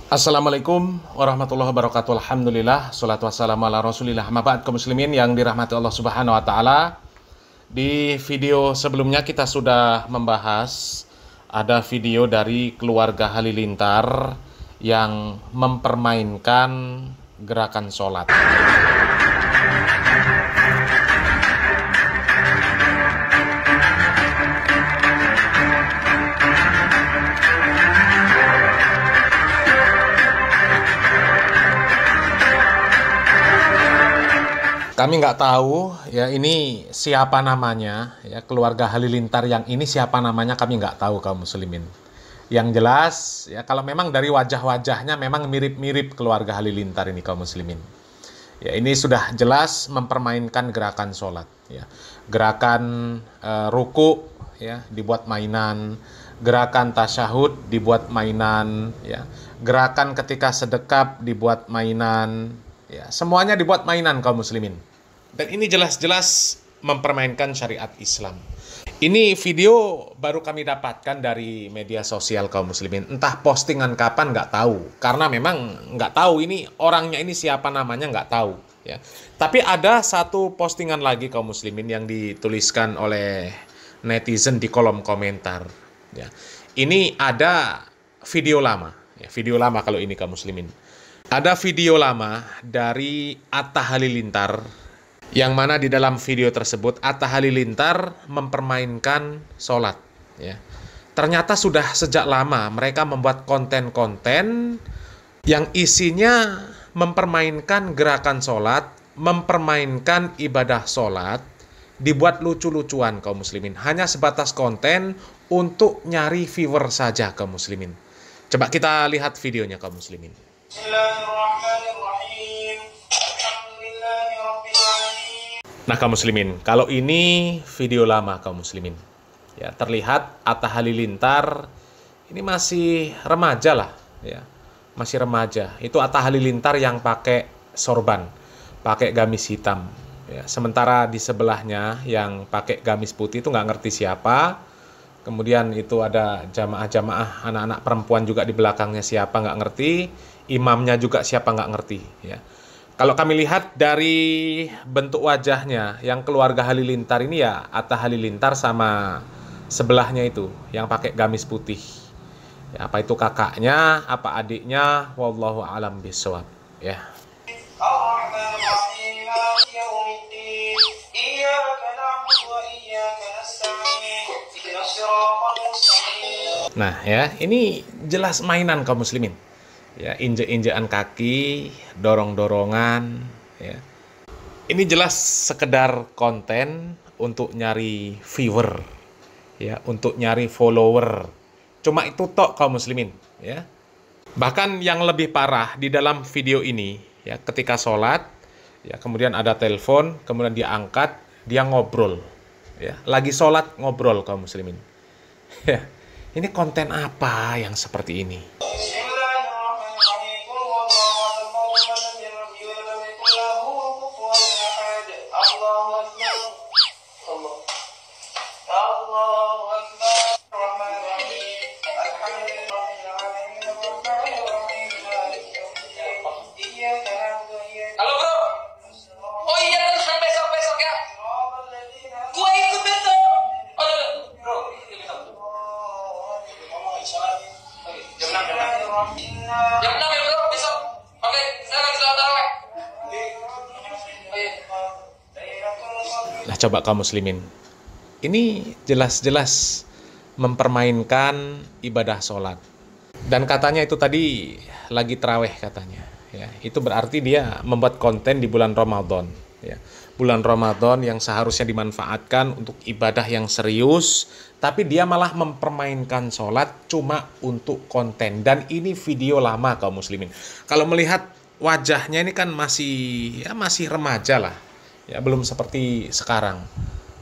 Assalamualaikum warahmatullahi wabarakatuh. Alhamdulillah, salatu wassalamu ala rasulillah. Mabad kaum muslimin yang dirahmati Allah subhanahu wa ta'ala. Di video sebelumnya kita sudah membahas ada video dari keluarga Halilintar yang mempermainkan gerakan sholat. Kami nggak tahu ya ini siapa namanya, ya keluarga Halilintar yang ini siapa namanya kami nggak tahu kaum muslimin. Yang jelas ya kalau memang dari wajah-wajahnya memang mirip-mirip keluarga Halilintar ini kaum muslimin. Ya ini sudah jelas mempermainkan gerakan sholat. Ya. Gerakan ruku ya dibuat mainan, gerakan tasyahud dibuat mainan, ya gerakan ketika sedekap dibuat mainan. Ya, semuanya dibuat mainan kaum muslimin. Dan ini jelas-jelas mempermainkan syariat Islam. Ini video baru kami dapatkan dari media sosial kaum muslimin. Entah postingan kapan nggak tahu. Karena memang nggak tahu ini orangnya ini siapa namanya nggak tahu. Ya. Tapi ada satu postingan lagi kaum muslimin yang dituliskan oleh netizen di kolom komentar. Ya. Ini ada video lama. Ya, video lama kalau ini kaum muslimin. Ada video lama dari Atta Halilintar, yang mana di dalam video tersebut Atta Halilintar mempermainkan sholat. Ya. Ternyata sudah sejak lama mereka membuat konten-konten yang isinya mempermainkan gerakan sholat, mempermainkan ibadah sholat, dibuat lucu-lucuan kaum muslimin. Hanya sebatas konten untuk nyari viewer saja kaum muslimin. Coba kita lihat videonya kaum muslimin. Nah kaum muslimin, kalau ini video lama kaum muslimin. Ya, terlihat Atta Halilintar ini masih remaja lah, ya. Masih remaja. Itu Atta Halilintar yang pakai sorban, pakai gamis hitam. Ya, sementara di sebelahnya yang pakai gamis putih itu nggak ngerti siapa. Kemudian itu ada jamaah-jamaah anak-anak perempuan juga di belakangnya siapa nggak ngerti. Imamnya juga siapa nggak ngerti. Ya. Kalau kami lihat dari bentuk wajahnya, yang keluarga Halilintar ini ya Atta Halilintar sama sebelahnya itu yang pakai gamis putih. Ya, apa itu kakaknya, apa adiknya, wallahu alam bishawab. Ya. Nah ya, ini jelas mainan kaum muslimin. Ya, injek-injekan kaki, dorong-dorongan, ya. Ini jelas sekedar konten untuk nyari viewer, ya, untuk nyari follower. Cuma itu tok kaum muslimin, ya. Bahkan yang lebih parah di dalam video ini, ya, ketika sholat, ya, kemudian ada telepon, kemudian dia angkat, dia ngobrol, ya, lagi sholat ngobrol kaum muslimin. Ya, ini konten apa yang seperti ini? Halo bro, oh iya kan besok ya, gua ikut besok. Oh bro, jam 6 ya bro besok. Oke, saya lagi sholat tarawih. Nah coba kaum muslimin, ini jelas-jelas mempermainkan ibadah sholat. Dan katanya itu tadi lagi tarawih katanya. Ya, itu berarti dia membuat konten di bulan Ramadan. Ya, bulan Ramadan yang seharusnya dimanfaatkan untuk ibadah yang serius, tapi dia malah mempermainkan sholat cuma untuk konten. Dan ini video lama kaum muslimin. Kalau melihat wajahnya ini kan masih remaja lah. Ya, belum seperti sekarang.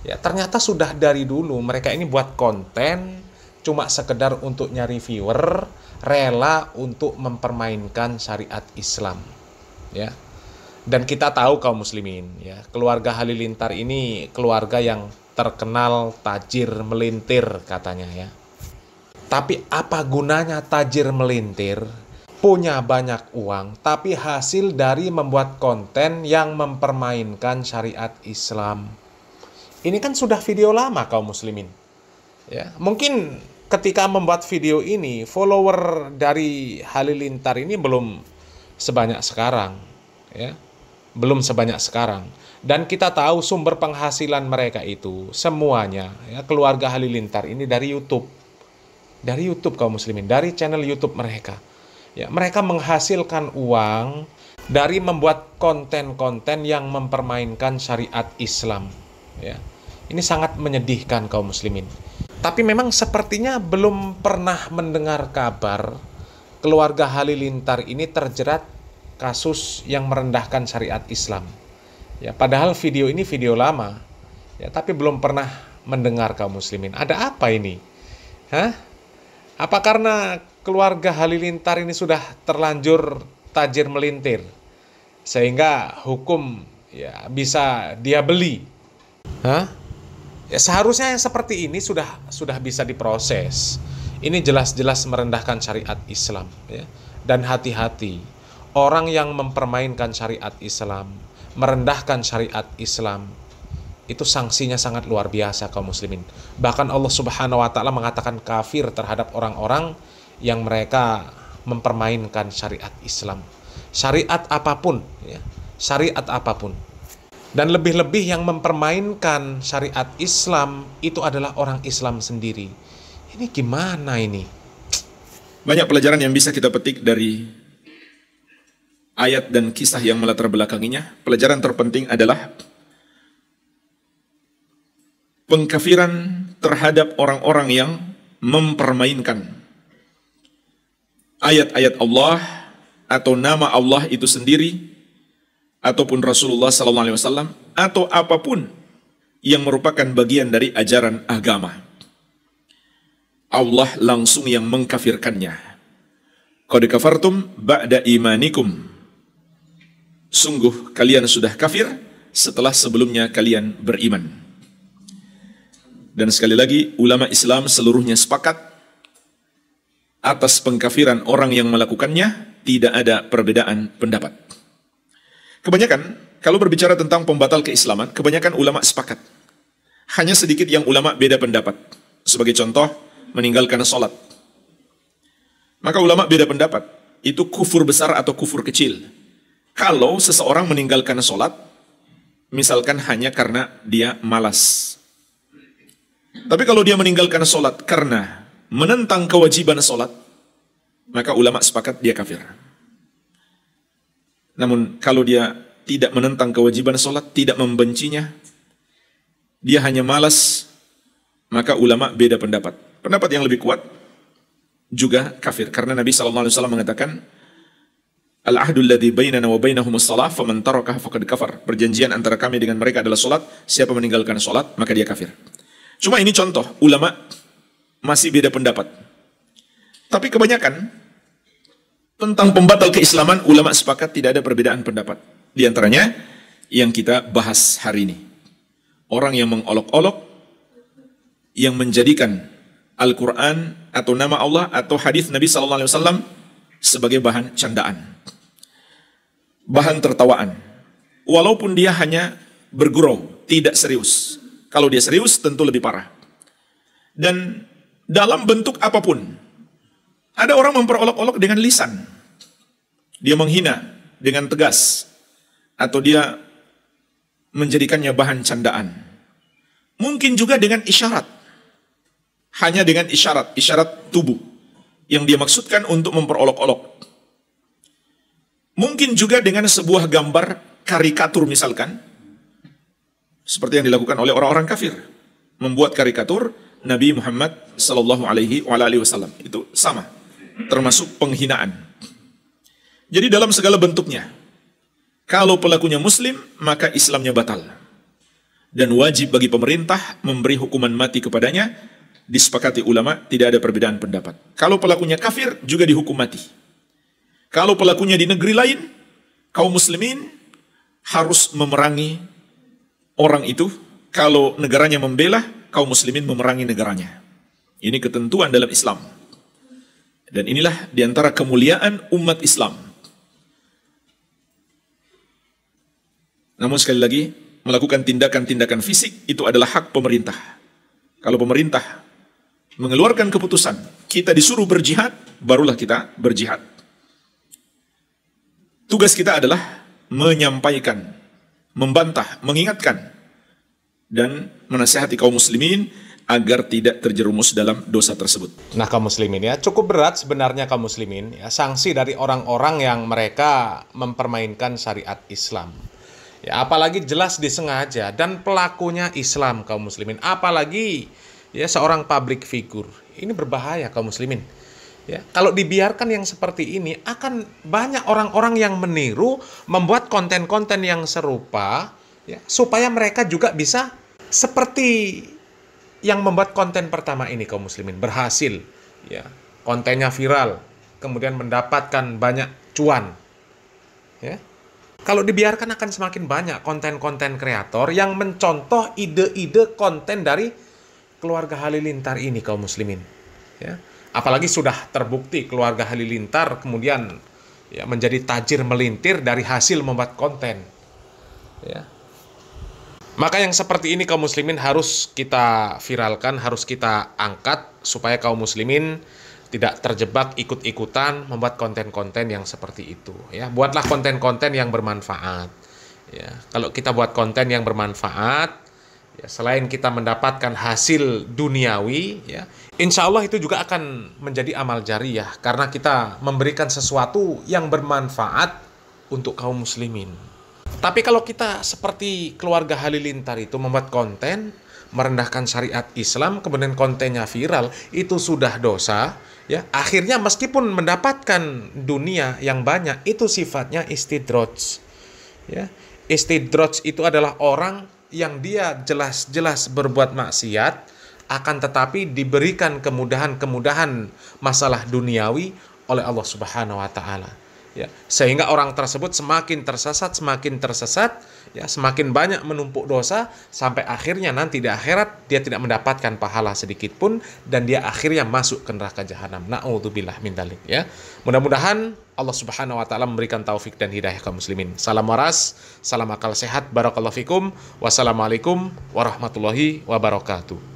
Ya, ternyata sudah dari dulu mereka ini buat konten cuma sekedar untuk nyari viewer, rela untuk mempermainkan syariat Islam. Ya. Dan kita tahu kaum muslimin, ya, keluarga Halilintar ini keluarga yang terkenal tajir melintir katanya, ya. Tapi apa gunanya tajir melintir punya banyak uang, tapi hasil dari membuat konten yang mempermainkan syariat Islam. Ini kan sudah video lama kaum muslimin. Ya, mungkin ketika membuat video ini, follower dari Halilintar ini belum sebanyak sekarang. Ya, belum sebanyak sekarang. Dan kita tahu sumber penghasilan mereka itu semuanya, ya, keluarga Halilintar ini dari YouTube. Dari YouTube kaum muslimin, dari channel YouTube mereka. Ya, mereka menghasilkan uang dari membuat konten-konten yang mempermainkan syariat Islam. Ya, ini sangat menyedihkan kaum muslimin. Tapi memang sepertinya belum pernah mendengar kabar keluarga Halilintar ini terjerat kasus yang merendahkan syariat Islam. Ya, padahal video ini video lama, ya, tapi belum pernah mendengar kaum muslimin. Ada apa ini? Hah? Apa karena keluarga Halilintar ini sudah terlanjur tajir melintir sehingga hukum, ya, bisa dia beli? Hah? Ya, seharusnya yang seperti ini sudah bisa diproses. Ini jelas-jelas merendahkan syariat Islam, ya. Dan hati-hati, orang yang mempermainkan syariat Islam, merendahkan syariat Islam, itu sanksinya sangat luar biasa kaum muslimin. Bahkan Allah Subhanahu wa taala mengatakan kafir terhadap orang-orang yang mereka mempermainkan syariat Islam. Syariat apapun, ya, syariat apapun. Dan lebih-lebih yang mempermainkan syariat Islam itu adalah orang Islam sendiri. Ini gimana ini? Banyak pelajaran yang bisa kita petik dari ayat dan kisah yang melatar belakanginya. Pelajaran terpenting adalah pengkafiran terhadap orang-orang yang mempermainkan ayat-ayat Allah atau nama Allah itu sendiri, ataupun Rasulullah SAW, atau apapun yang merupakan bagian dari ajaran agama. Allah langsung yang mengkafirkannya. Qad kafartum ba'da imanikum. Sungguh kalian sudah kafir setelah sebelumnya kalian beriman. Dan sekali lagi, ulama Islam seluruhnya sepakat atas pengkafiran orang yang melakukannya, tidak ada perbedaan pendapat. Kebanyakan, kalau berbicara tentang pembatal keislaman, kebanyakan ulama sepakat. Hanya sedikit yang ulama beda pendapat. Sebagai contoh, meninggalkan sholat. Maka ulama beda pendapat, itu kufur besar atau kufur kecil. Kalau seseorang meninggalkan sholat, misalkan hanya karena dia malas. Tapi kalau dia meninggalkan sholat karena menentang kewajiban sholat, maka ulama sepakat dia kafir. Namun kalau dia tidak menentang kewajiban sholat, tidak membencinya, dia hanya malas, maka ulama beda pendapat. Pendapat yang lebih kuat juga kafir. Karena Nabi SAW mengatakan, Al-ahdul ladzi bainana wa bainahumus shalah faman tarakaha faqad kafar. Perjanjian antara kami dengan mereka adalah sholat. Siapa meninggalkan sholat, maka dia kafir. Cuma ini contoh, ulama masih beda pendapat. Tapi kebanyakan tentang pembatal keislaman, ulama sepakat tidak ada perbedaan pendapat. Di antaranya yang kita bahas hari ini. Orang yang mengolok-olok, yang menjadikan Al-Quran atau nama Allah atau hadis Nabi SAW sebagai bahan candaan, bahan tertawaan. Walaupun dia hanya bergurau, tidak serius. Kalau dia serius tentu lebih parah. Dan dalam bentuk apapun, ada orang memperolok-olok dengan lisan. Dia menghina dengan tegas, atau dia menjadikannya bahan candaan. Mungkin juga dengan isyarat. Hanya dengan isyarat tubuh yang dia maksudkan untuk memperolok-olok. Mungkin juga dengan sebuah gambar karikatur misalkan, seperti yang dilakukan oleh orang-orang kafir, membuat karikatur Nabi Muhammad sallallahu alaihi wasallam. Itu sama, termasuk penghinaan. Jadi dalam segala bentuknya, kalau pelakunya muslim, maka Islamnya batal. Dan wajib bagi pemerintah memberi hukuman mati kepadanya. Disepakati ulama, tidak ada perbedaan pendapat. Kalau pelakunya kafir, juga dihukum mati. Kalau pelakunya di negeri lain, kaum muslimin harus memerangi orang itu. Kalau negaranya membela, kaum muslimin memerangi negaranya. Ini ketentuan dalam Islam. Dan inilah diantara kemuliaan umat Islam. Namun sekali lagi, melakukan tindakan-tindakan fisik itu adalah hak pemerintah. Kalau pemerintah mengeluarkan keputusan, kita disuruh berjihad, barulah kita berjihad. Tugas kita adalah menyampaikan, membantah, mengingatkan, dan menasihati kaum muslimin agar tidak terjerumus dalam dosa tersebut. Nah kaum muslimin ya, cukup berat sebenarnya kaum muslimin ya, sanksi dari orang-orang yang mereka mempermainkan syariat Islam. Ya, apalagi jelas disengaja dan pelakunya Islam kaum muslimin, apalagi ya seorang public figure. Ini berbahaya kaum muslimin. Ya, kalau dibiarkan yang seperti ini akan banyak orang-orang yang meniru, membuat konten-konten yang serupa ya, supaya mereka juga bisa seperti yang membuat konten pertama ini kaum muslimin, berhasil ya, kontennya viral, kemudian mendapatkan banyak cuan. Ya. Kalau dibiarkan akan semakin banyak konten-konten kreator yang mencontoh ide-ide konten dari keluarga Halilintar ini kaum muslimin. Ya. Apalagi sudah terbukti keluarga Halilintar kemudian ya, menjadi tajir melintir dari hasil membuat konten. Ya. Maka yang seperti ini kaum muslimin harus kita viralkan, harus kita angkat supaya kaum muslimin tidak terjebak ikut-ikutan membuat konten-konten yang seperti itu. Ya, buatlah konten-konten yang bermanfaat. Ya, kalau kita buat konten yang bermanfaat, ya, selain kita mendapatkan hasil duniawi, ya, insya Allah itu juga akan menjadi amal jariyah karena kita memberikan sesuatu yang bermanfaat untuk kaum muslimin. Tapi kalau kita seperti keluarga Halilintar itu membuat konten merendahkan syariat Islam, kemudian kontennya viral, itu sudah dosa. Ya, akhirnya meskipun mendapatkan dunia yang banyak, itu sifatnya istidraj. Ya, istidraj itu adalah orang yang dia jelas-jelas berbuat maksiat, akan tetapi diberikan kemudahan-kemudahan masalah duniawi oleh Allah Subhanahu wa Ta'ala. Ya, sehingga orang tersebut semakin tersesat, ya, semakin banyak menumpuk dosa sampai akhirnya nanti di akhirat dia tidak mendapatkan pahala sedikit pun dan dia akhirnya masuk ke neraka jahanam. Na'udzubillah min dzalik ya. Mudah-mudahan Allah Subhanahu wa taala memberikan taufik dan hidayah kaum muslimin. Salam waras, salam akal sehat, barakallahu fikum. Wassalamualaikum warahmatullahi wabarakatuh.